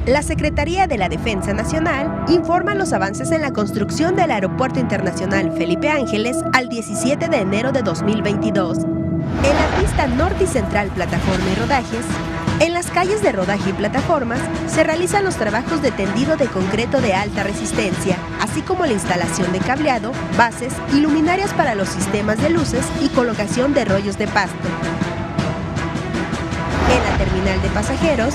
La Secretaría de la Defensa Nacional informa los avances en la construcción del Aeropuerto Internacional Felipe Ángeles al 17 de enero de 2022. En la pista norte y central plataforma y rodajes, en las calles de rodaje y plataformas, se realizan los trabajos de tendido de concreto de alta resistencia, así como la instalación de cableado, bases y luminarias para los sistemas de luces y colocación de rollos de pasto. En la terminal de pasajeros,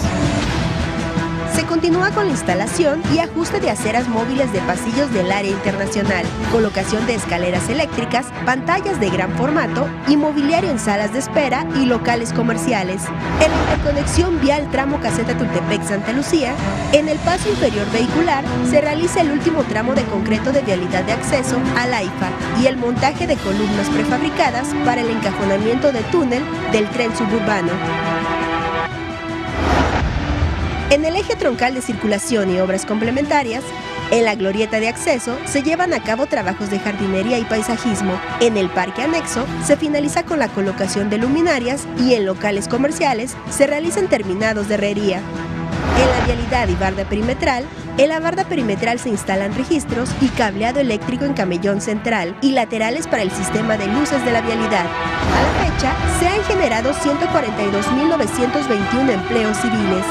se continúa con la instalación y ajuste de aceras móviles de pasillos del área internacional, colocación de escaleras eléctricas, pantallas de gran formato y mobiliario en salas de espera y locales comerciales. En la interconexión vial tramo Caseta Tultepec-Santa Lucía, en el paso inferior vehicular se realiza el último tramo de concreto de vialidad de acceso al AIFA y el montaje de columnas prefabricadas para el encajonamiento de túnel del tren suburbano. En el eje troncal de circulación y obras complementarias, en la glorieta de acceso se llevan a cabo trabajos de jardinería y paisajismo. En el parque anexo se finaliza con la colocación de luminarias y en locales comerciales se realizan terminados de herrería. En la vialidad y barda perimetral, en la barda perimetral se instalan registros y cableado eléctrico en camellón central y laterales para el sistema de luces de la vialidad. A la fecha, se han generado 142.921 empleos civiles.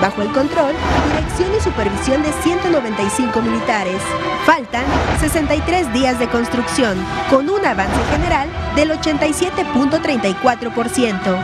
Bajo el control, dirección y supervisión de 195 militares. Faltan 63 días de construcción, con un avance general del 87.34%.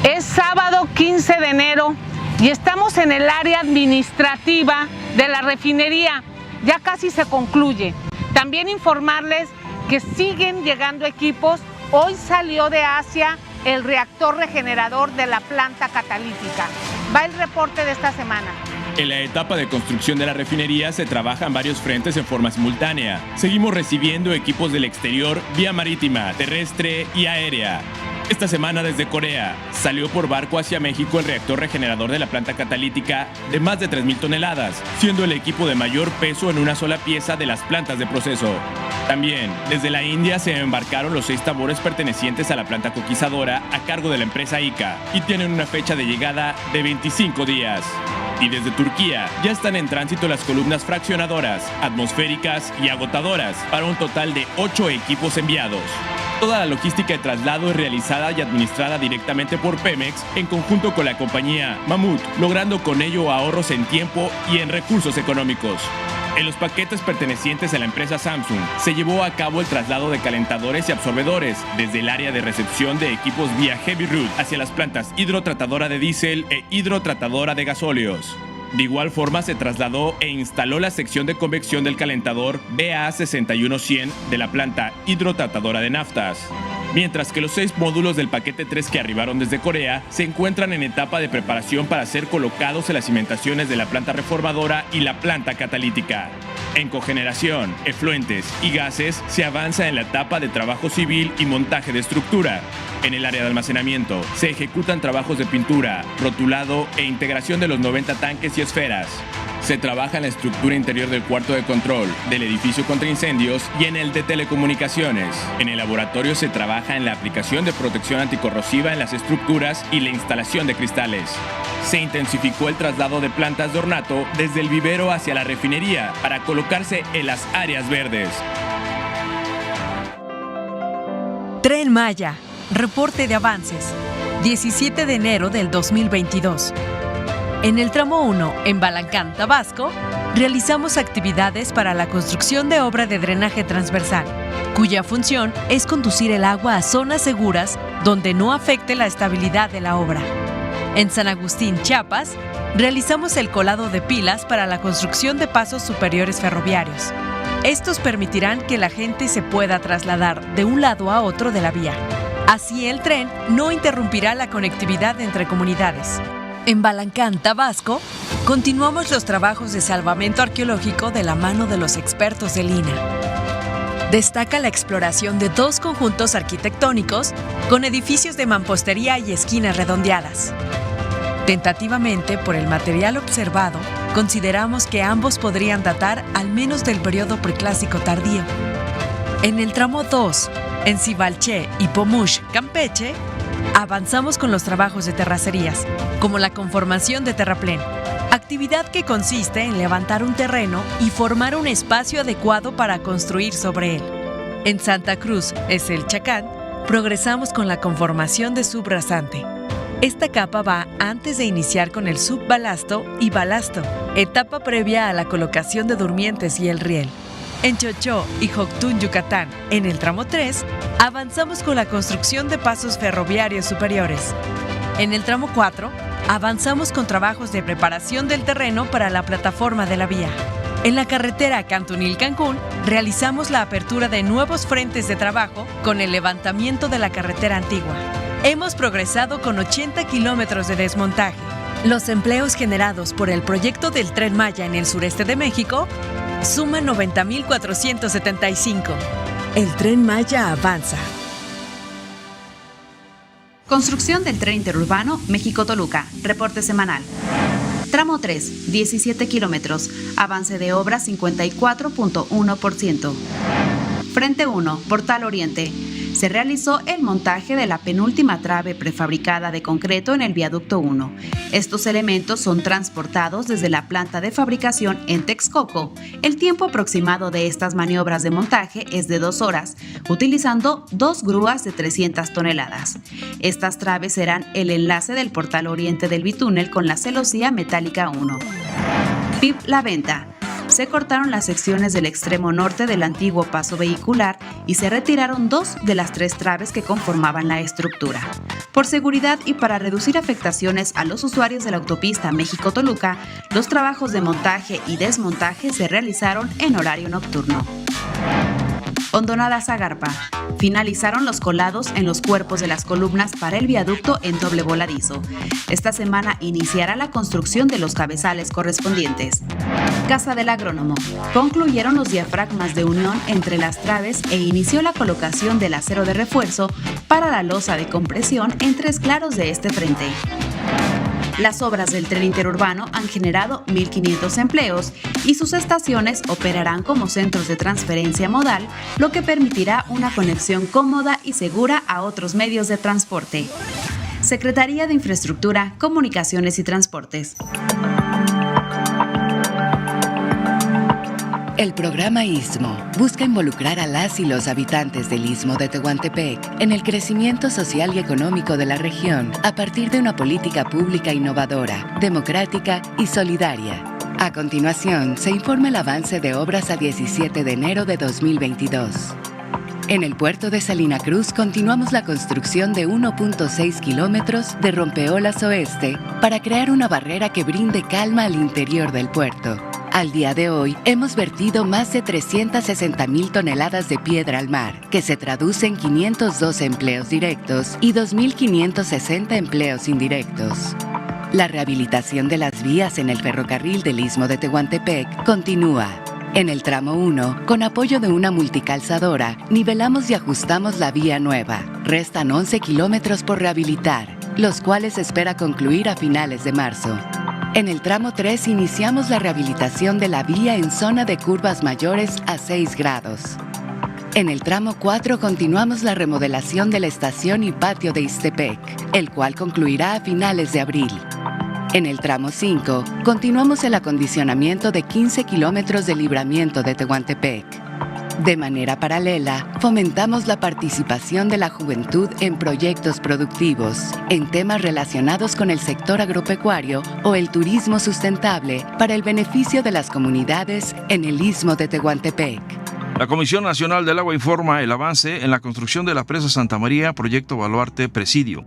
Es sábado 15 de enero y estamos en el área administrativa de la refinería. Ya casi se concluye. También informarles que siguen llegando equipos. Hoy salió de Asia el reactor regenerador de la planta catalítica. Va el reporte de esta semana. En la etapa de construcción de la refinería se trabajan varios frentes en forma simultánea. Seguimos recibiendo equipos del exterior vía marítima, terrestre y aérea. Esta semana desde Corea salió por barco hacia México el reactor regenerador de la planta catalítica de más de 3.000 toneladas, siendo el equipo de mayor peso en una sola pieza de las plantas de proceso. También, desde la India se embarcaron los 6 tambores pertenecientes a la planta coquizadora a cargo de la empresa ICA y tienen una fecha de llegada de 25 días. Y desde Turquía ya están en tránsito las columnas fraccionadoras, atmosféricas y agotadoras, para un total de 8 equipos enviados. Toda la logística de traslado es realizada y administrada directamente por Pemex en conjunto con la compañía Mamut, logrando con ello ahorros en tiempo y en recursos económicos. En los paquetes pertenecientes a la empresa Samsung se llevó a cabo el traslado de calentadores y absorbedores desde el área de recepción de equipos vía Heavy Route hacia las plantas hidrotratadora de diésel e hidrotratadora de gasóleos. De igual forma se trasladó e instaló la sección de convección del calentador BA61100 de la planta hidrotratadora de naftas. Mientras que los 6 módulos del paquete 3 que arribaron desde Corea se encuentran en etapa de preparación para ser colocados en las cimentaciones de la planta reformadora y la planta catalítica. En cogeneración, efluentes y gases se avanza en la etapa de trabajo civil y montaje de estructura. En el área de almacenamiento se ejecutan trabajos de pintura, rotulado e integración de los 90 tanques y esferas. Se trabaja en la estructura interior del cuarto de control, del edificio contra incendios y en el de telecomunicaciones. En el laboratorio se trabaja en la aplicación de protección anticorrosiva en las estructuras y la instalación de cristales. Se intensificó el traslado de plantas de ornato desde el vivero hacia la refinería para colocarse en las áreas verdes. Tren Maya, reporte de avances, 17 de enero del 2022. En el tramo 1, en Balancán, Tabasco, realizamos actividades para la construcción de obra de drenaje transversal, cuya función es conducir el agua a zonas seguras donde no afecte la estabilidad de la obra. En San Agustín, Chiapas, realizamos el colado de pilas para la construcción de pasos superiores ferroviarios. Estos permitirán que la gente se pueda trasladar de un lado a otro de la vía. Así el tren no interrumpirá la conectividad entre comunidades. En Balancán, Tabasco, continuamos los trabajos de salvamento arqueológico de la mano de los expertos del INAH. Destaca la exploración de 2 conjuntos arquitectónicos con edificios de mampostería y esquinas redondeadas. Tentativamente, por el material observado, consideramos que ambos podrían datar al menos del periodo preclásico tardío. En el tramo 2, en Cibalché y Pomush, Campeche, avanzamos con los trabajos de terracerías, como la conformación de terraplén, actividad que consiste en levantar un terreno y formar un espacio adecuado para construir sobre él. En Santa Cruz, es el Chacán, progresamos con la conformación de subrasante. Esta capa va antes de iniciar con el subbalasto y balasto, etapa previa a la colocación de durmientes y el riel. En Chochó y Joctún, Yucatán, en el tramo 3, avanzamos con la construcción de pasos ferroviarios superiores. En el tramo 4, avanzamos con trabajos de preparación del terreno para la plataforma de la vía. En la carretera Cantunil-Cancún, realizamos la apertura de nuevos frentes de trabajo con el levantamiento de la carretera antigua. Hemos progresado con 80 kilómetros de desmontaje. Los empleos generados por el proyecto del Tren Maya en el sureste de México suman 90,475. El Tren Maya avanza. Construcción del tren interurbano México-Toluca. Reporte semanal. Tramo 3, 17 kilómetros. Avance de obra 54.1%. Frente 1, Portal Oriente. Se realizó el montaje de la penúltima trave prefabricada de concreto en el viaducto 1. Estos elementos son transportados desde la planta de fabricación en Texcoco. El tiempo aproximado de estas maniobras de montaje es de 2 horas, utilizando 2 grúas de 300 toneladas. Estas traves serán el enlace del Portal Oriente del Bitúnel con la celosía metálica 1. PIB La Venta. Se cortaron las secciones del extremo norte del antiguo paso vehicular y se retiraron 2 de las 3 traves que conformaban la estructura. Por seguridad y para reducir afectaciones a los usuarios de la autopista México-Toluca, los trabajos de montaje y desmontaje se realizaron en horario nocturno. Hondonada Zagarpa. Finalizaron los colados en los cuerpos de las columnas para el viaducto en doble voladizo. Esta semana iniciará la construcción de los cabezales correspondientes. Casa del Agrónomo. Concluyeron los diafragmas de unión entre las traves e inició la colocación del acero de refuerzo para la losa de compresión en 3 claros de este frente. Las obras del tren interurbano han generado 1.500 empleos y sus estaciones operarán como centros de transferencia modal, lo que permitirá una conexión cómoda y segura a otros medios de transporte. Secretaría de Infraestructura, Comunicaciones y Transportes. El programa Istmo busca involucrar a las y los habitantes del Istmo de Tehuantepec en el crecimiento social y económico de la región a partir de una política pública innovadora, democrática y solidaria. A continuación, se informa el avance de obras a 17 de enero de 2022. En el puerto de Salina Cruz continuamos la construcción de 1.6 kilómetros de rompeolas oeste para crear una barrera que brinde calma al interior del puerto. Al día de hoy, hemos vertido más de 360,000 toneladas de piedra al mar, que se traduce en 512 empleos directos y 2.560 empleos indirectos. La rehabilitación de las vías en el ferrocarril del Istmo de Tehuantepec continúa. En el tramo 1, con apoyo de una multicalzadora, nivelamos y ajustamos la vía nueva. Restan 11 kilómetros por rehabilitar, los cuales se espera concluir a finales de marzo. En el tramo 3 iniciamos la rehabilitación de la vía en zona de curvas mayores a 6 grados. En el tramo 4 continuamos la remodelación de la estación y patio de Ixtepec, el cual concluirá a finales de abril. En el tramo 5 continuamos el acondicionamiento de 15 kilómetros de libramiento de Tehuantepec. De manera paralela, fomentamos la participación de la juventud en proyectos productivos, en temas relacionados con el sector agropecuario o el turismo sustentable para el beneficio de las comunidades en el Istmo de Tehuantepec. La Comisión Nacional del Agua informa el avance en la construcción de la presa Santa María, proyecto Baluarte Presidio.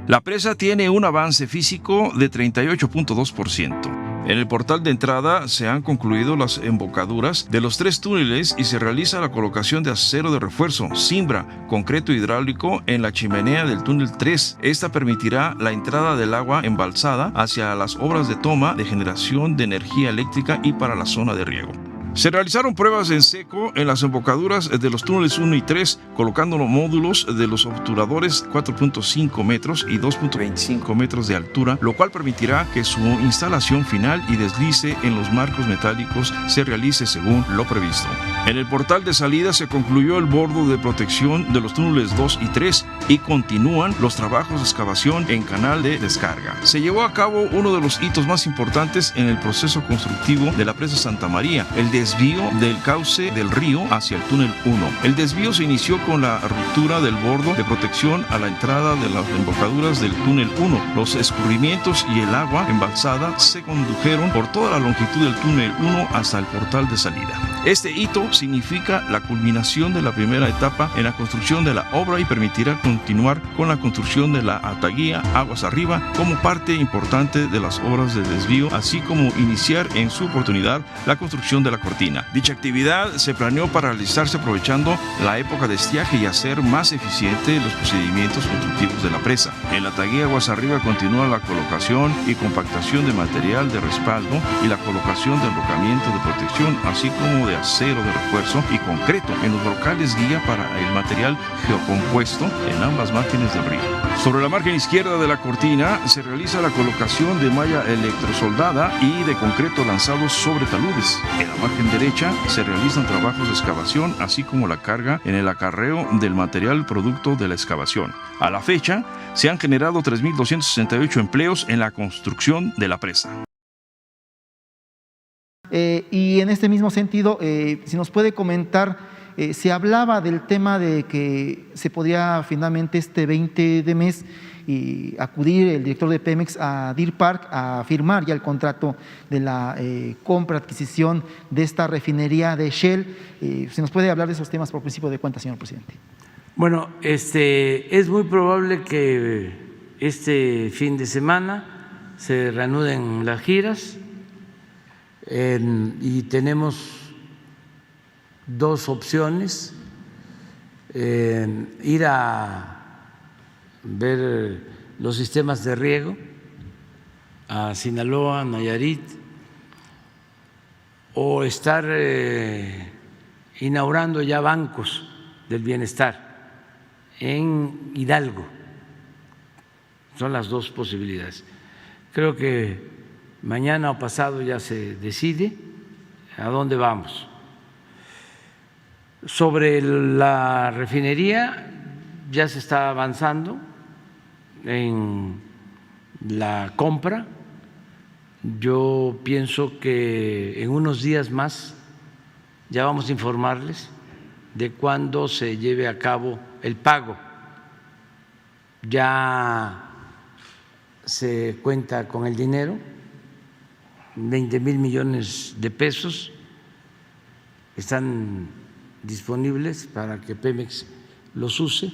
La presa tiene un avance físico de 38.2%. En el portal de entrada se han concluido las embocaduras de los 3 túneles y se realiza la colocación de acero de refuerzo, cimbra, concreto hidráulico en la chimenea del túnel 3. Esta permitirá la entrada del agua embalsada hacia las obras de toma de generación de energía eléctrica y para la zona de riego. Se realizaron pruebas en seco en las embocaduras de los túneles 1 y 3, colocando los módulos de los obturadores 4.5 metros y 2.25 metros de altura, lo cual permitirá que su instalación final y deslice en los marcos metálicos se realice según lo previsto. En el portal de salida se concluyó el bordo de protección de los túneles 2 y 3 y continúan los trabajos de excavación en canal de descarga. Se llevó a cabo uno de los hitos más importantes en el proceso constructivo de la presa Santa María, el desvío del cauce del río hacia el túnel 1. El desvío se inició con la ruptura del bordo de protección a la entrada de las embocaduras del túnel 1. Los escurrimientos y el agua embalsada se condujeron por toda la longitud del túnel 1 hasta el portal de salida. Este hito significa la culminación de la primera etapa en la construcción de la obra y permitirá continuar con la construcción de la ataguía aguas arriba como parte importante de las obras de desvío, así como iniciar en su oportunidad la construcción de la cortina. Dicha actividad se planeó para realizarse aprovechando la época de estiaje y hacer más eficiente los procedimientos constructivos de la presa. En la ataguía aguas arriba continúa la colocación y compactación de material de respaldo y la colocación de enrocamiento de protección, así como de acero de refuerzo y concreto en los brocales guía para el material geocompuesto en ambas márgenes del río. Sobre la margen izquierda de la cortina se realiza la colocación de malla electrosoldada y de concreto lanzado sobre taludes. En la margen derecha se realizan trabajos de excavación, así como la carga en el acarreo del material producto de la excavación. A la fecha, se han generado 3.268 empleos en la construcción de la presa. Y en este mismo sentido, si nos puede comentar, se hablaba del tema de que se podría finalmente este 20 de mes acudir el director de Pemex a Deer Park a firmar ya el contrato de la compra, adquisición de esta refinería de Shell. ¿Se nos puede hablar de esos temas por principio de cuenta, señor presidente? Bueno, es muy probable que este fin de semana se reanuden las giras y tenemos dos opciones: ir a ver los sistemas de riego a Sinaloa, Nayarit, o estar inaugurando ya bancos del bienestar en Hidalgo. Son las dos posibilidades. Creo que mañana o pasado ya se decide a dónde vamos. Sobre la refinería ya se está avanzando en la compra. Yo pienso que en unos días más ya vamos a informarles de cuándo se lleve a cabo el pago. Ya se cuenta con el dinero, 20,000 millones de pesos están disponibles para que Pemex los use.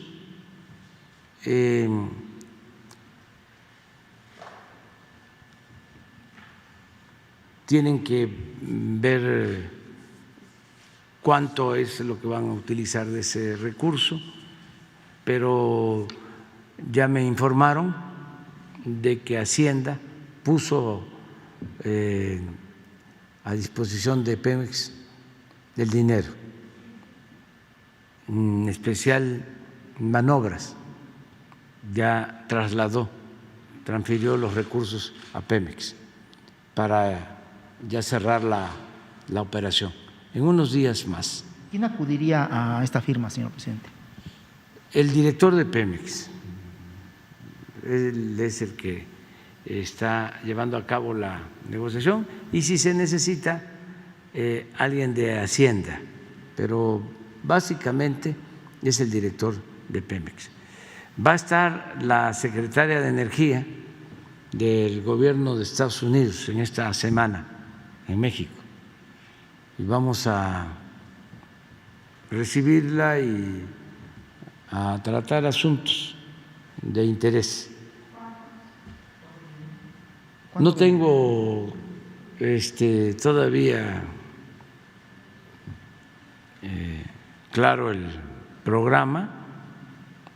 Tienen que ver cuánto es lo que van a utilizar de ese recurso, pero ya me informaron de que Hacienda puso a disposición de Pemex el dinero, en especial Manobras, ya transfirió los recursos a Pemex para ya cerrar la operación en unos días más. ¿Quién acudiría a esta firma, señor presidente? El director de Pemex, él es el que está llevando a cabo la negociación, y si se necesita alguien de Hacienda, pero básicamente es el director de Pemex. Va a estar la secretaria de Energía del gobierno de Estados Unidos en esta semana en México, y vamos a recibirla y a tratar asuntos de interés. No tengo todavía claro el programa,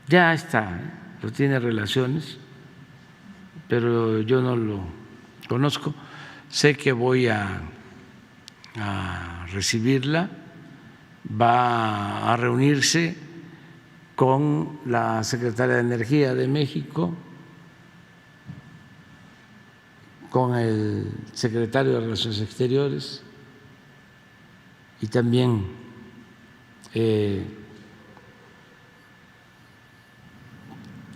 ya está, lo tiene Relaciones, pero yo no lo conozco. Sé que voy a a recibirla, va a reunirse con la Secretaria de Energía de México, con el Secretario de Relaciones Exteriores y también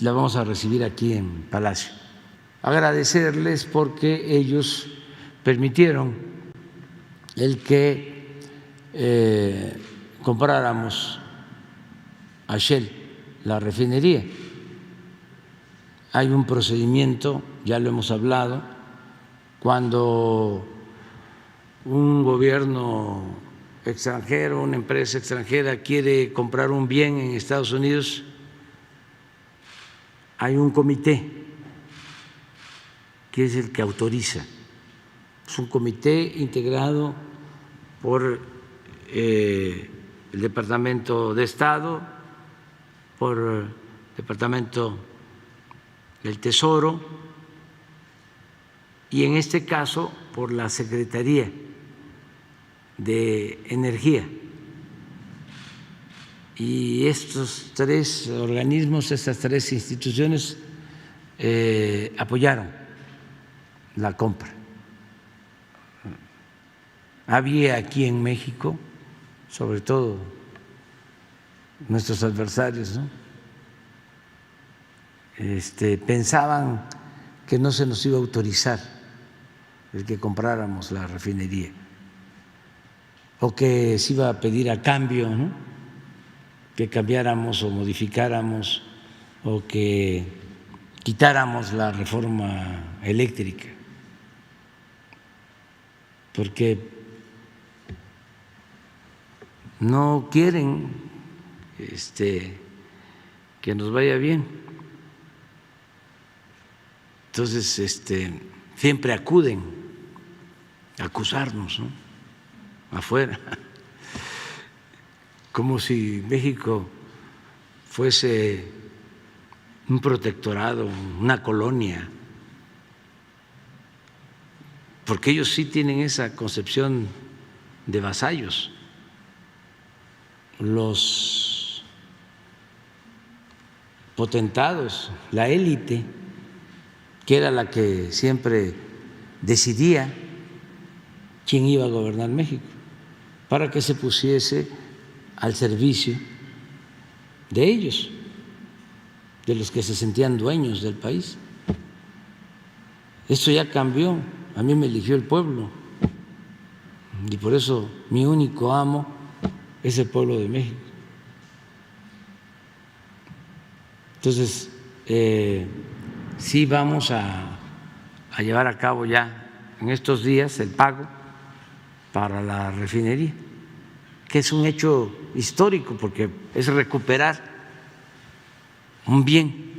la vamos a recibir aquí en Palacio. Agradecerles porque ellos permitieron el que compráramos a Shell la refinería. Hay un procedimiento, ya lo hemos hablado, cuando un gobierno extranjero, una empresa extranjera quiere comprar un bien en Estados Unidos, hay un comité que es el que autoriza. Es un comité integrado por el Departamento de Estado, por el Departamento del Tesoro y en este caso por la Secretaría de Energía. Y estos tres organismos, estas tres instituciones apoyaron la compra. Había aquí en México, sobre todo nuestros adversarios, ¿no? Pensaban que no se nos iba a autorizar el que compráramos la refinería o que se iba a pedir a cambio, ¿no?, que cambiáramos o modificáramos o que quitáramos la reforma eléctrica, porque no quieren que nos vaya bien. Entonces, siempre acuden a acusarnos, ¿no?, afuera, como si México fuese un protectorado, una colonia, porque ellos sí tienen esa concepción de vasallos. Los potentados, la élite, que era la que siempre decidía quién iba a gobernar México, para que se pusiese al servicio de ellos, de los que se sentían dueños del país. Esto ya cambió, a mí me eligió el pueblo y por eso mi único amo es el pueblo de México. Entonces, sí vamos a llevar a cabo ya en estos días el pago para la refinería, que es un hecho histórico porque es recuperar un bien,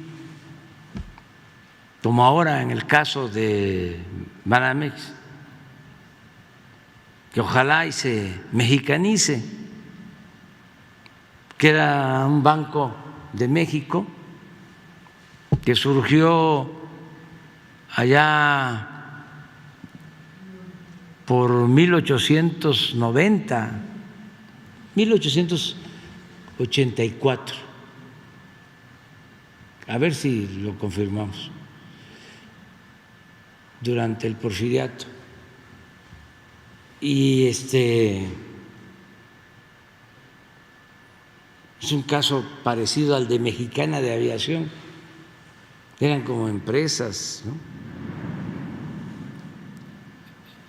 como ahora en el caso de Banamex, que ojalá y se mexicanice, que era un banco de México que surgió allá por 1884, a ver si lo confirmamos, durante el Porfiriato. Y es un caso parecido al de Mexicana de Aviación, eran como empresas, ¿no?,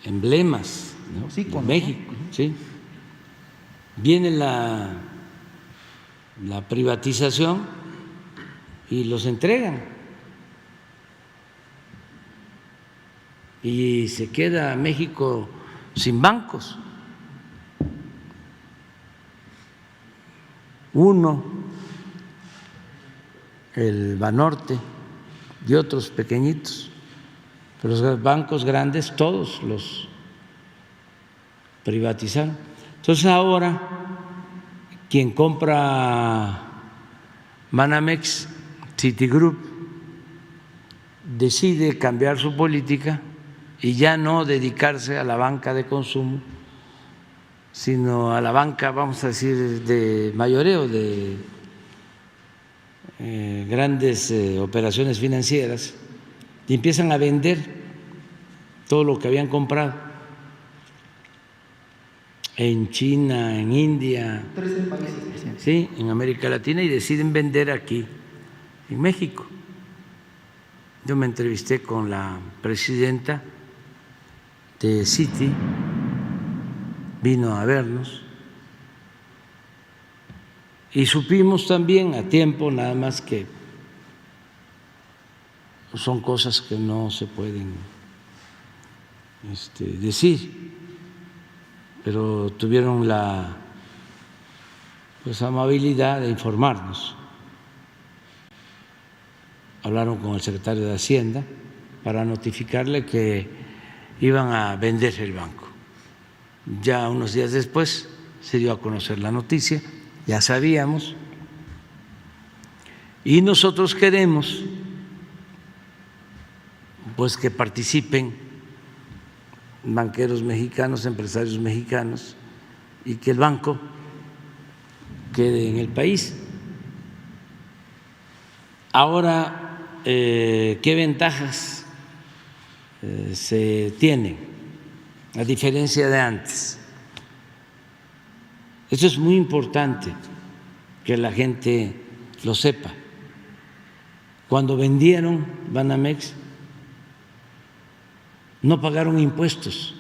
emblemas, ¿no?, sí, de México, ¿sí? Viene la privatización y los entregan y se queda México sin bancos. Uno, el Banorte y otros pequeñitos, pero los bancos grandes todos los privatizaron. Entonces ahora quien compra Banamex, Citigroup, decide cambiar su política y ya no dedicarse a la banca de consumo, sino a la banca, vamos a decir, de mayoreo, de grandes operaciones financieras, y empiezan a vender todo lo que habían comprado en China, en India, 13 países, presidente. sí, en América Latina, y deciden vender aquí en México. Yo me entrevisté con la presidenta de Citi, vino a vernos y supimos también a tiempo, nada más que son cosas que no se pueden decir, pero tuvieron la amabilidad de informarnos. Hablaron con el secretario de Hacienda para notificarle que iban a vender el banco. Ya unos días después se dio a conocer la noticia, ya sabíamos, y nosotros queremos pues que participen banqueros mexicanos, empresarios mexicanos, y que el banco quede en el país. Ahora, ¿qué ventajas se tienen a diferencia de antes? Esto es muy importante que la gente lo sepa. Cuando vendieron Banamex, no pagaron impuestos.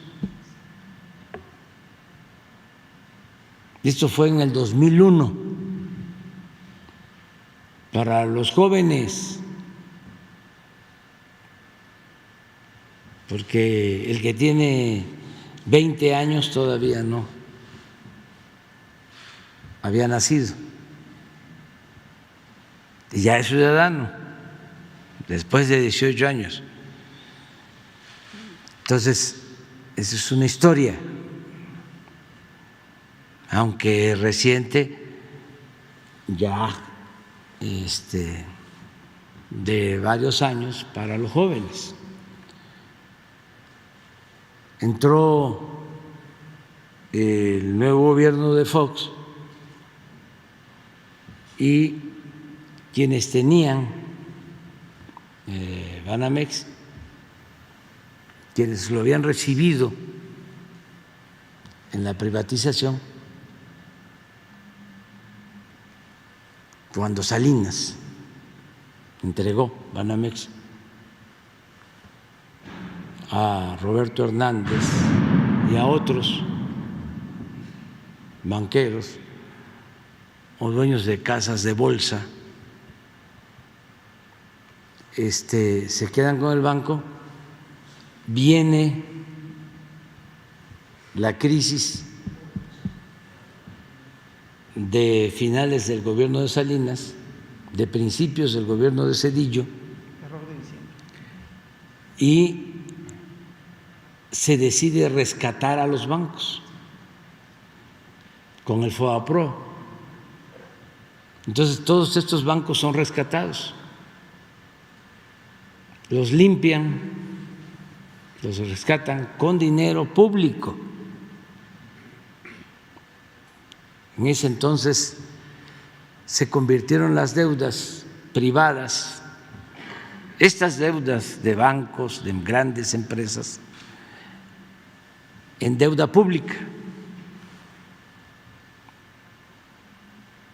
Esto fue en el 2001. Para los jóvenes, porque el que tiene 20 años todavía no había nacido y ya es ciudadano después de 18 años. Entonces, esa es una historia, aunque reciente, ya de varios años para los jóvenes. Entró el nuevo gobierno de Fox y quienes tenían Banamex, quienes lo habían recibido en la privatización, cuando Salinas entregó Banamex a Roberto Hernández y a otros banqueros o dueños de casas de bolsa, se quedan con el banco. Viene la crisis de finales del gobierno de Salinas, de principios del gobierno de Zedillo, y se decide rescatar a los bancos con el FOBAPROA. Entonces todos estos bancos son rescatados, los limpian, los rescatan con dinero público. En ese entonces se convirtieron las deudas privadas, estas deudas de bancos, de grandes empresas, en deuda pública.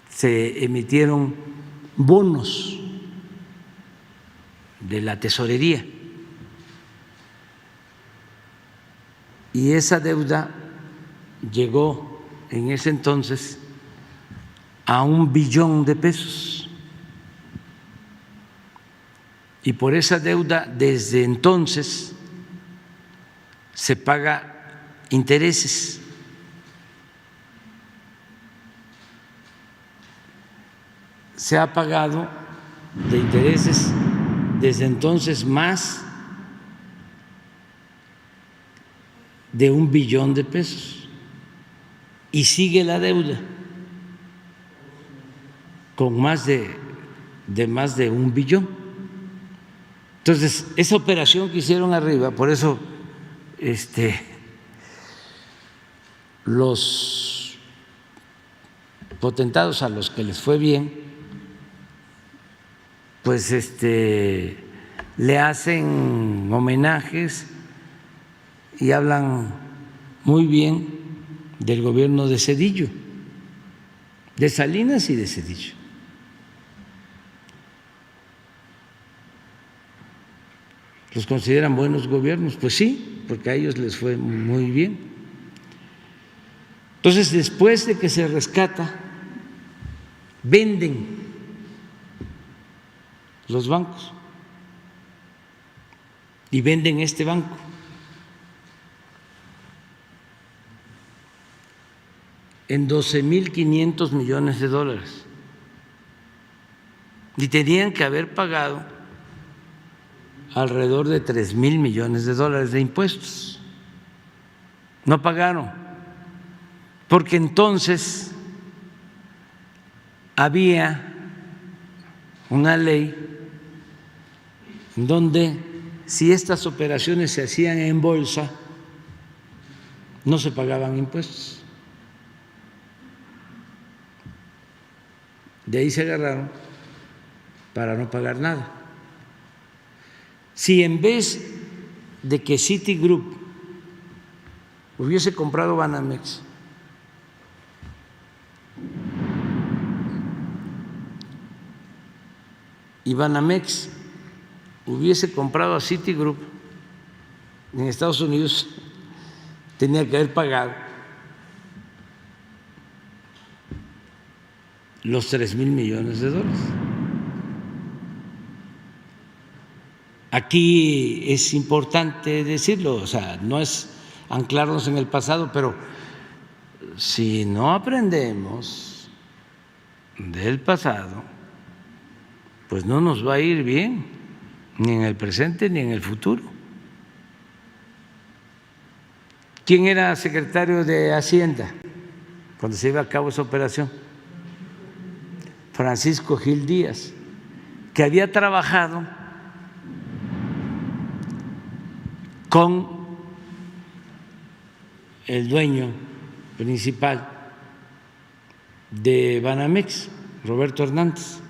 Se emitieron bonos de la tesorería y esa deuda llegó en ese entonces a $1 billón y por esa deuda desde entonces se paga intereses. Se ha pagado de intereses desde entonces más de $1 billón y sigue la deuda con más de $1 billón. Entonces, esa operación que hicieron arriba, por eso los potentados a los que les fue bien, pues le hacen homenajes y hablan muy bien del gobierno de Zedillo, de Salinas y de Zedillo. ¿Los consideran buenos gobiernos? Pues sí, porque a ellos les fue muy bien. Entonces, después de que se rescata, venden los bancos y venden este banco. En $12,500 millones y tenían que haber pagado alrededor de $3,000 millones de impuestos. No pagaron, porque entonces había una ley donde si estas operaciones se hacían en bolsa no se pagaban impuestos. De ahí se agarraron para no pagar nada. Si en vez de que Citigroup hubiese comprado Banamex, y Banamex hubiese comprado a Citigroup en Estados Unidos, tenía que haber pagado los $3,000 millones. Aquí es importante decirlo, o sea, no es anclarnos en el pasado, pero si no aprendemos del pasado, pues no nos va a ir bien, ni en el presente ni en el futuro. ¿Quién era secretario de Hacienda cuando se iba a cabo esa operación? Francisco Gil Díaz, que había trabajado con el dueño principal de Banamex, Roberto Hernández.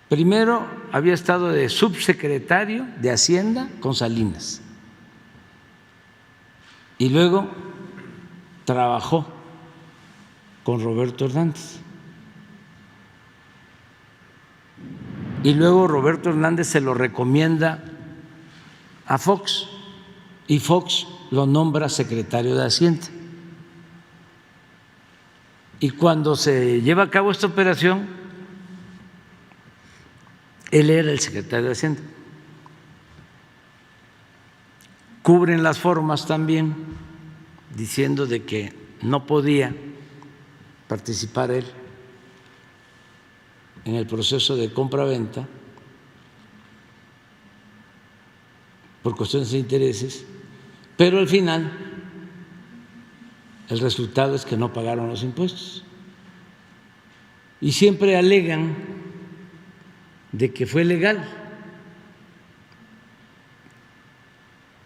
Primero había estado de subsecretario de Hacienda con Salinas y luego trabajó con Roberto Hernández. Y luego Roberto Hernández se lo recomienda a Fox y Fox lo nombra secretario de Hacienda. Y cuando se lleva a cabo esta operación, él era el secretario de Hacienda. Cubren las formas también diciendo de que no podía participar él en el proceso de compra-venta por cuestiones de intereses, pero al final el resultado es que no pagaron los impuestos. Y siempre alegan de que fue legal.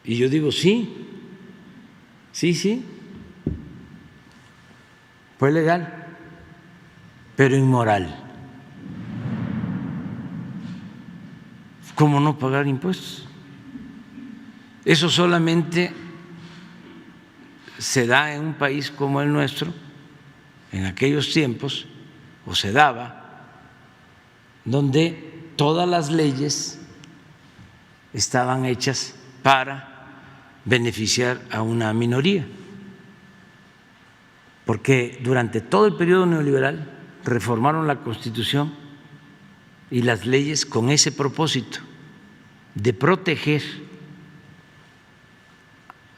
Y yo digo, sí, fue legal, pero inmoral. ¿Cómo no pagar impuestos? Eso solamente se da en un país como el nuestro, en aquellos tiempos, o se daba, donde todas las leyes estaban hechas para beneficiar a una minoría. Porque durante todo el periodo neoliberal reformaron la Constitución y las leyes con ese propósito de proteger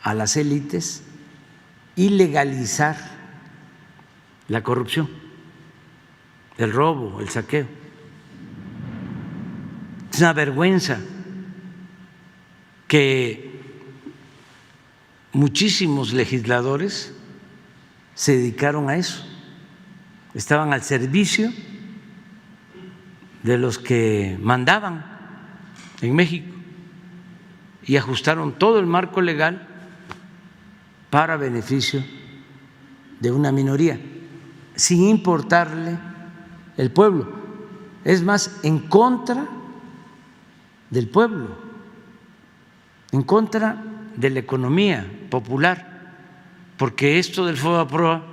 a las élites y legalizar la corrupción, el robo, el saqueo. Es una vergüenza que muchísimos legisladores se dedicaron a eso, estaban al servicio de los que mandaban en México y ajustaron todo el marco legal para beneficio de una minoría, sin importarle el pueblo. Es más, en contra del pueblo, en contra de la economía popular, porque esto del FOBAPROA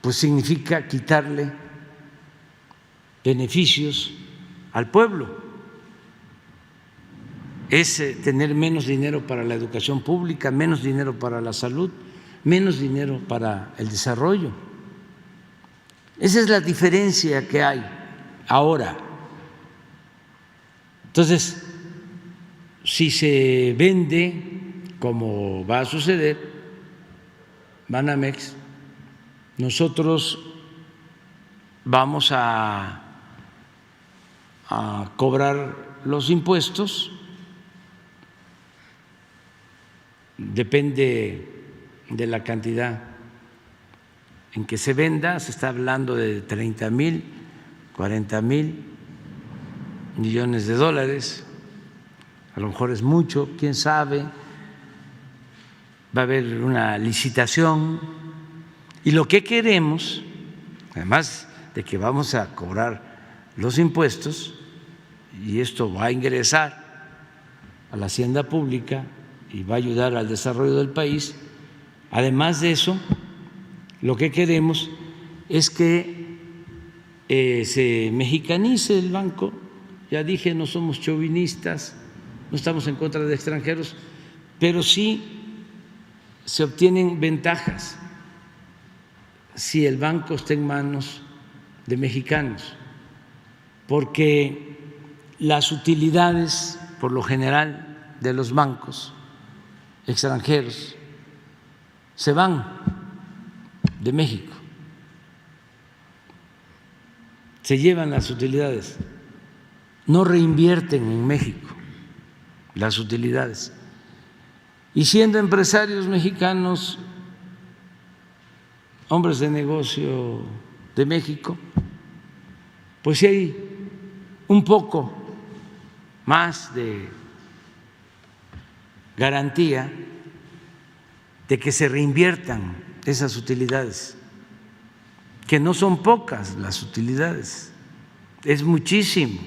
pues significa quitarle beneficios al pueblo, es tener menos dinero para la educación pública, menos dinero para la salud, menos dinero para el desarrollo. Esa es la diferencia que hay ahora. Entonces, si se vende, como va a suceder, Banamex, nosotros vamos a cobrar los impuestos, depende de la cantidad en que se venda, se está hablando de 30,000, 40,000 millones de dólares, a lo mejor es mucho, quién sabe, va a haber una licitación y lo que queremos, además de que vamos a cobrar los impuestos y esto va a ingresar a la hacienda pública y va a ayudar al desarrollo del país, además de eso, lo que queremos es que se mexicanice el banco. Ya dije, no somos chauvinistas, no estamos en contra de extranjeros, pero sí se obtienen ventajas si el banco está en manos de mexicanos, porque las utilidades, por lo general, de los bancos extranjeros se van de México, se llevan las utilidades, no reinvierten en México las utilidades. Y siendo empresarios mexicanos, hombres de negocio de México, pues sí hay un poco más de garantía de que se reinviertan esas utilidades, que no son pocas las utilidades, es muchísimo,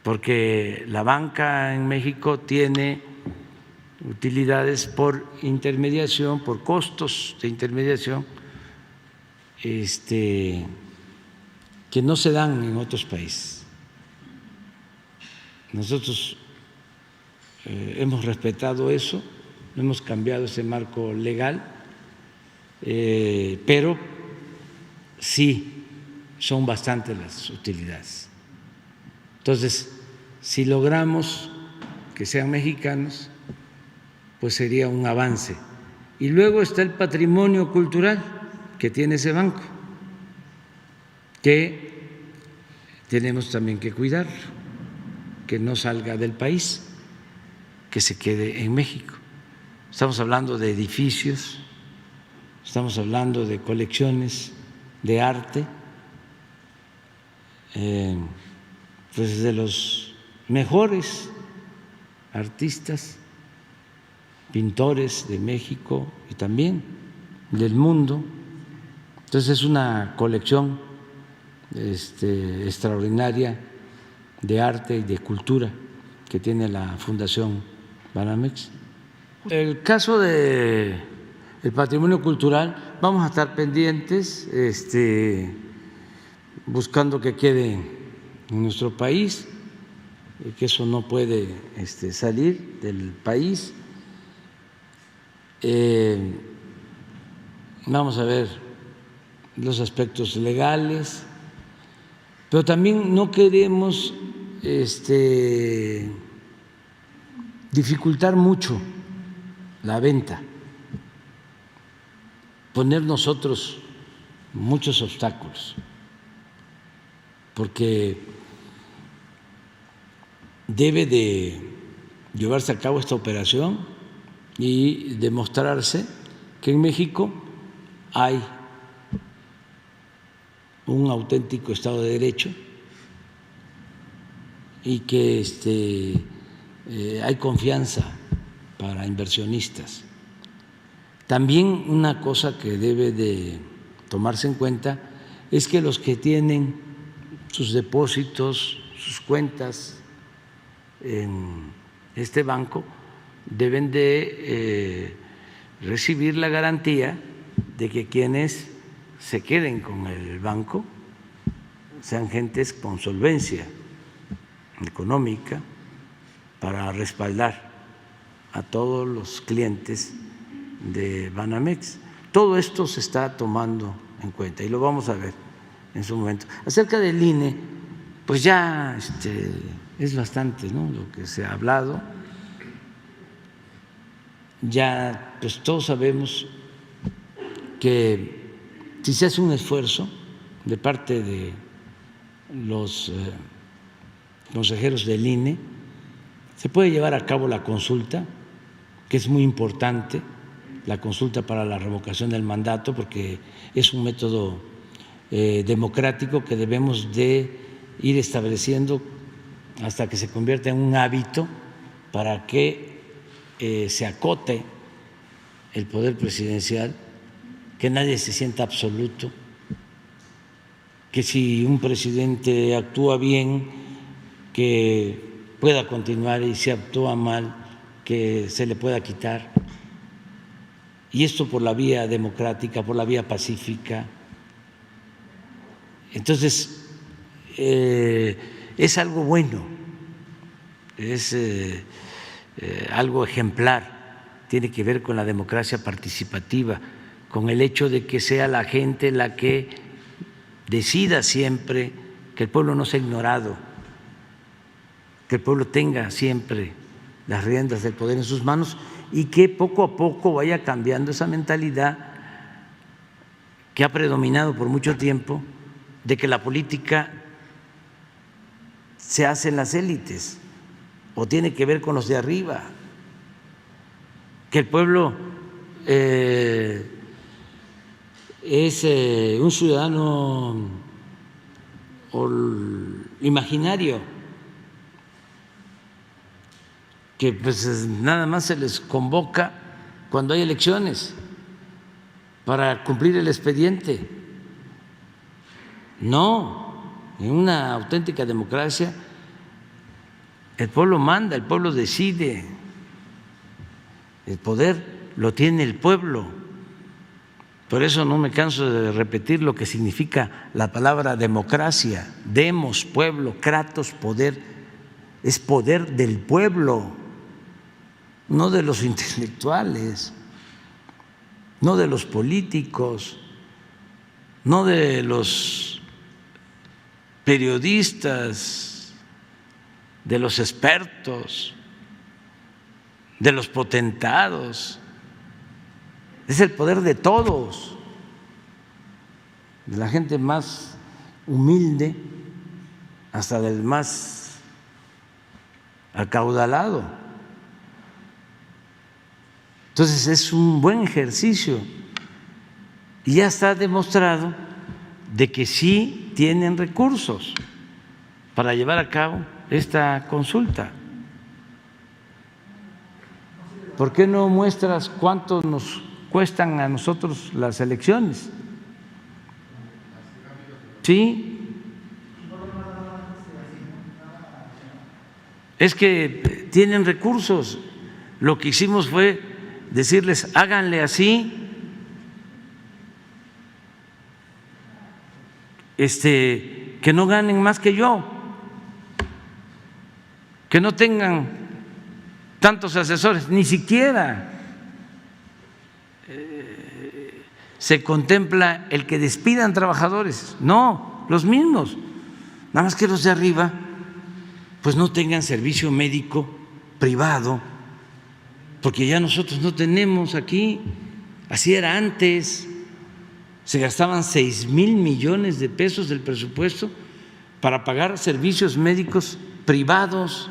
porque la banca en México tiene utilidades por intermediación, por costos de intermediación, que no se dan en otros países. Nosotros hemos respetado eso, no hemos cambiado ese marco legal, pero sí son bastantes las utilidades. Entonces, si logramos que sean mexicanos, pues sería un avance. Y luego está el patrimonio cultural que tiene ese banco, que tenemos también que cuidar, que no salga del país, que se quede en México. Estamos hablando de edificios, estamos hablando de colecciones de arte, pues de los mejores artistas, pintores de México y también del mundo. Entonces es una colección extraordinaria de arte y de cultura que tiene la Fundación Banamex. El caso del patrimonio cultural, vamos a estar pendientes, buscando que quede en nuestro país, que eso no puede salir del país. Vamos a ver los aspectos legales, pero también no queremos dificultar mucho la venta, poner nosotros muchos obstáculos, porque debe de llevarse a cabo esta operación y demostrarse que en México hay un auténtico Estado de Derecho y que hay confianza para inversionistas. También una cosa que debe de tomarse en cuenta es que los que tienen sus depósitos, sus cuentas en este banco deben de recibir la garantía de que quienes se queden con el banco sean gentes con solvencia económica para respaldar a todos los clientes de Banamex. Todo esto se está tomando en cuenta y lo vamos a ver en su momento. Acerca del INE, pues ya es bastante, ¿no?, lo que se ha hablado. Ya pues todos sabemos que si se hace un esfuerzo de parte de los consejeros del INE, se puede llevar a cabo la consulta, que es muy importante, la consulta para la revocación del mandato, porque es un método democrático que debemos de ir estableciendo hasta que se convierta en un hábito para que se acote el poder presidencial, que nadie se sienta absoluto, que si un presidente actúa bien, que pueda continuar, y si actúa mal, que se le pueda quitar. Y esto por la vía democrática, por la vía pacífica. Entonces, es algo bueno, es algo ejemplar, tiene que ver con la democracia participativa, con el hecho de que sea la gente la que decida siempre, que el pueblo no sea ignorado, que el pueblo tenga siempre las riendas del poder en sus manos y que poco a poco vaya cambiando esa mentalidad que ha predominado por mucho tiempo de que la política se hace en las élites o tiene que ver con los de arriba, que el pueblo es un ciudadano imaginario, que pues nada más se les convoca cuando hay elecciones para cumplir el expediente. No, en una auténtica democracia el pueblo manda, el pueblo decide, el poder lo tiene el pueblo. Por eso no me canso de repetir lo que significa la palabra democracia. Demos, pueblo, kratos, poder, es poder del pueblo, no de los intelectuales, no de los políticos, no de los periodistas, de los expertos, de los potentados. Es el poder de todos, de la gente más humilde hasta del más acaudalado. Entonces es un buen ejercicio y ya está demostrado de que sí tienen recursos para llevar a cabo esta consulta. ¿Por qué no muestras cuánto nos cuestan a nosotros las elecciones? Sí, es que tienen recursos. Lo que hicimos fue decirles, háganle así, que no ganen más que yo, que no tengan tantos asesores, ni siquiera se contempla el que despidan trabajadores, no, los mismos, nada más que los de arriba pues no tengan servicio médico privado, porque ya nosotros no tenemos aquí, así era antes, se gastaban 6,000 millones de pesos del presupuesto para pagar servicios médicos privados,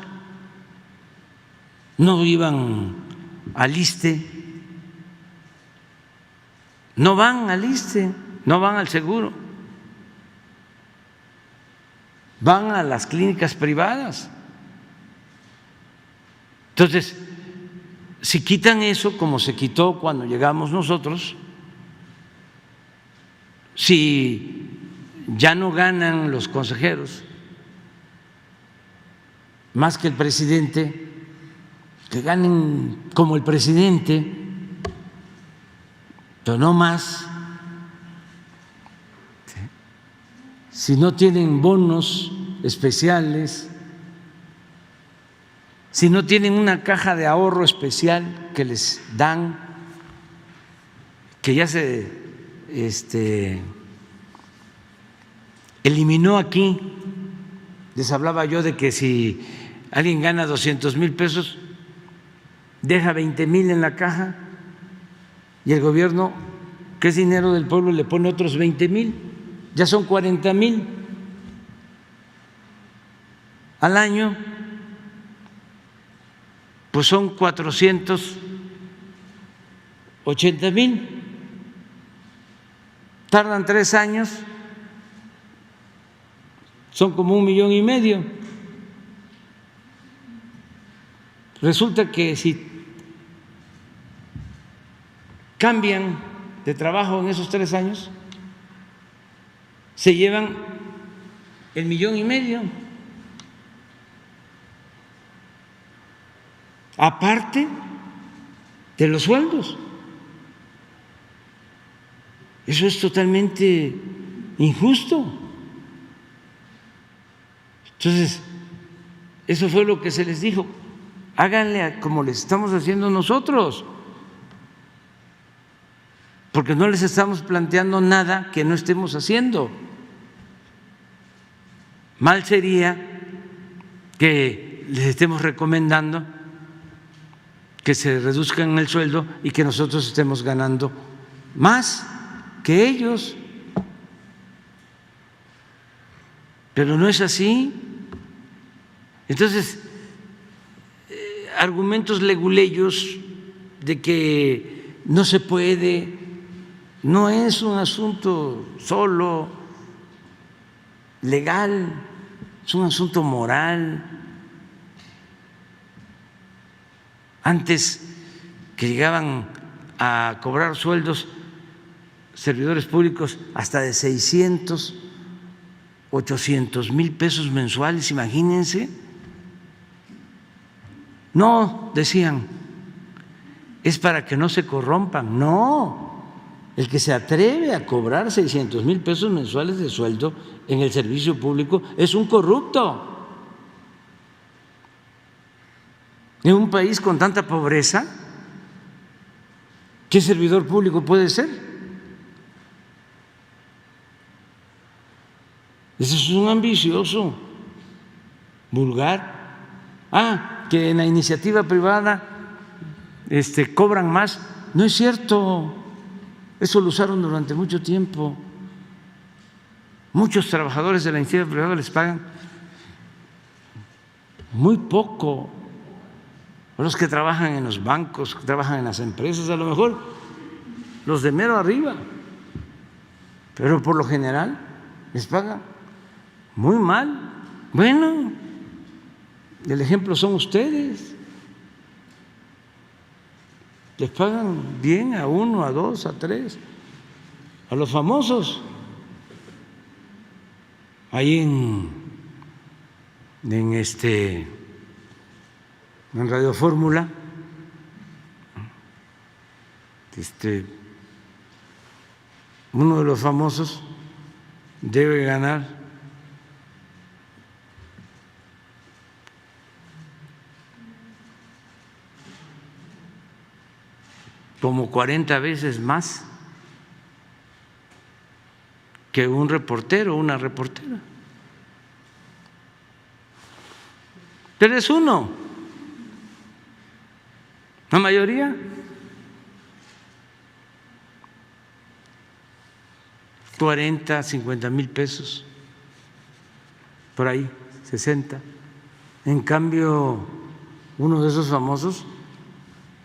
no iban al ISSSTE, no van al ISSSTE, no van al seguro, van a las clínicas privadas. Entonces, si quitan eso, como se quitó cuando llegamos nosotros, si ya no ganan los consejeros más que el presidente, que ganen como el presidente, pero no más. Si no tienen bonos especiales, si no tienen una caja de ahorro especial que les dan, que ya se eliminó aquí. Les hablaba yo de que si alguien gana 200,000 pesos, deja 20,000 en la caja y el gobierno, que es dinero del pueblo, le pone otros 20,000, ya son 40,000 al año, pues son 480,000. Tardan 3 años, son como 1,5 millones. Resulta que si cambian de trabajo en esos 3 años, se llevan 1,5 millones. Aparte de los sueldos. Eso es totalmente injusto. Entonces, eso fue lo que se les dijo. Háganle como les estamos haciendo nosotros, porque no les estamos planteando nada que no estemos haciendo. Mal sería que les estemos recomendando que se reduzcan el sueldo y que nosotros estemos ganando más que ellos. Pero no es así. Entonces, argumentos leguleyos de que no se puede, no es un asunto solo legal, es un asunto moral. Antes que llegaban a cobrar sueldos servidores públicos hasta de 600, 800,000 pesos mensuales, imagínense. No, decían, es para que no se corrompan. No, el que se atreve a cobrar 600,000 pesos mensuales de sueldo en el servicio público es un corrupto. En un país con tanta pobreza, ¿qué servidor público puede ser? Ese es un ambicioso, vulgar. Que en la iniciativa privada cobran más. No es cierto. Eso lo usaron durante mucho tiempo. Muchos trabajadores de la iniciativa privada les pagan muy poco. Los que trabajan en los bancos, que trabajan en las empresas, a lo mejor los de mero arriba, pero por lo general les pagan muy mal. Bueno, el ejemplo son ustedes. Les pagan bien a 1, a 2, a 3, a los famosos. Ahí en Radio Fórmula, uno de los famosos debe ganar como 40 veces más que un reportero o una reportera. Pero es uno. La mayoría $40,000, $50,000 pesos, por ahí, 60. En cambio, uno de esos famosos,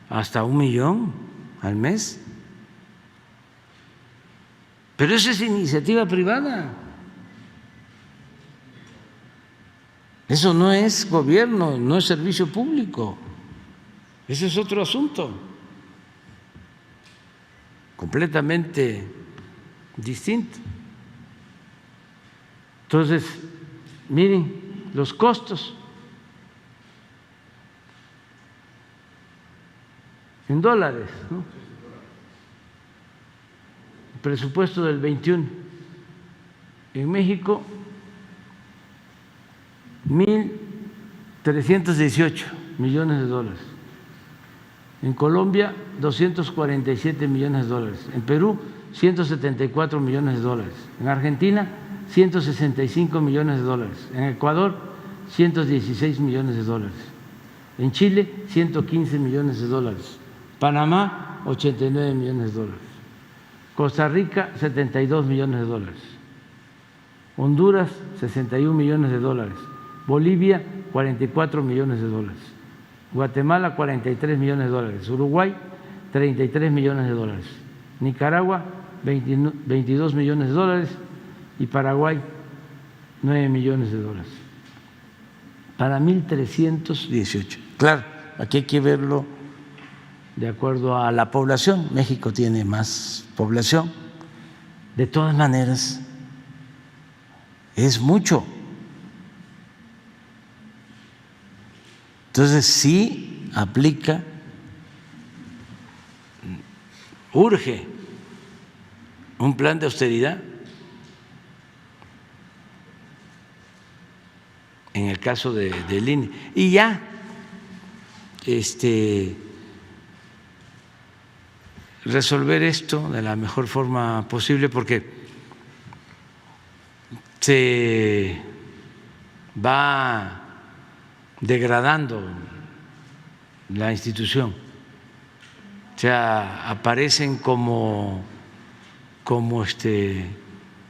hasta 1 millón al mes. Pero eso es iniciativa privada. Eso no es gobierno, no es servicio público. Ese es otro asunto, completamente distinto. Entonces, miren los costos en dólares, ¿no? El presupuesto del 21 en México, 1.318 millones de dólares. En Colombia, 247 millones de dólares. En Perú, 174 millones de dólares. En Argentina, 165 millones de dólares. En Ecuador, 116 millones de dólares. En Chile, 115 millones de dólares. Panamá, 89 millones de dólares. Costa Rica, 72 millones de dólares. Honduras, 61 millones de dólares. Bolivia, 44 millones de dólares. Guatemala, 43 millones de dólares. Uruguay, 33 millones de dólares. Nicaragua, 22 millones de dólares. Y Paraguay, 9 millones de dólares. Para 1.318. Claro, aquí hay que verlo de acuerdo a la población. México tiene más población. De todas maneras, es mucho. Entonces sí aplica, urge un plan de austeridad. En el caso del INE. Y ya resolver esto de la mejor forma posible, porque se va degradando la institución. O sea, aparecen como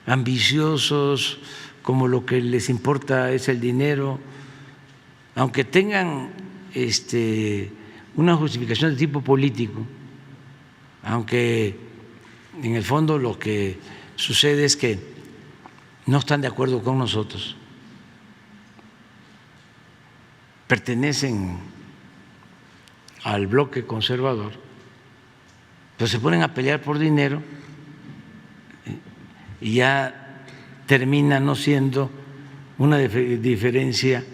ambiciosos, como lo que les importa es el dinero, aunque tengan una justificación de tipo político, aunque en el fondo lo que sucede es que no están de acuerdo con nosotros, pertenecen al bloque conservador, pero se ponen a pelear por dinero y ya termina no siendo una diferencia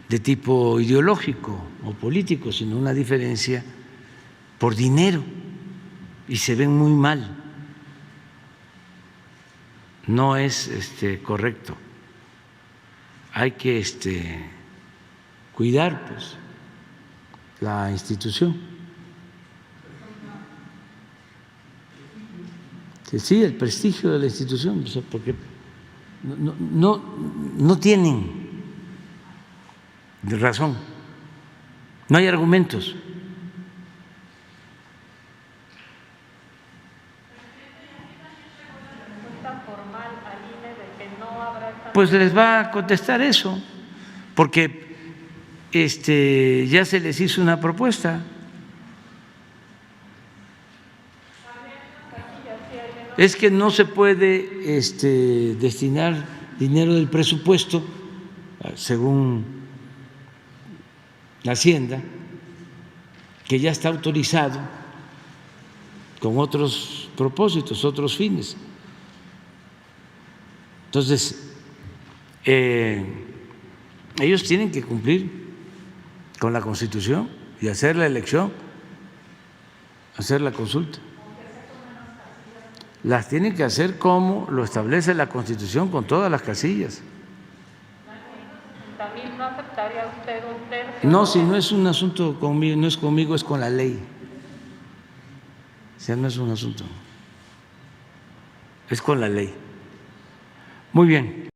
de tipo ideológico o político, sino una diferencia por dinero, y se ven muy mal. No es correcto. Hay que cuidar pues la institución. Sí, el prestigio de la institución, porque no tienen razón, no hay argumentos. Pues les va a contestar eso, porque ya se les hizo una propuesta. Es que no se puede destinar dinero del presupuesto, según la Hacienda, que ya está autorizado con otros propósitos, otros fines. Entonces, ellos tienen que cumplir con la Constitución y hacer la elección, hacer la consulta. Las tienen que hacer como lo establece la Constitución, con todas las casillas. ¿También no aceptaría usted un tercio? No, si no es un asunto conmigo, no es conmigo, es con la ley. O sea, no es un asunto, es con la ley. Muy bien.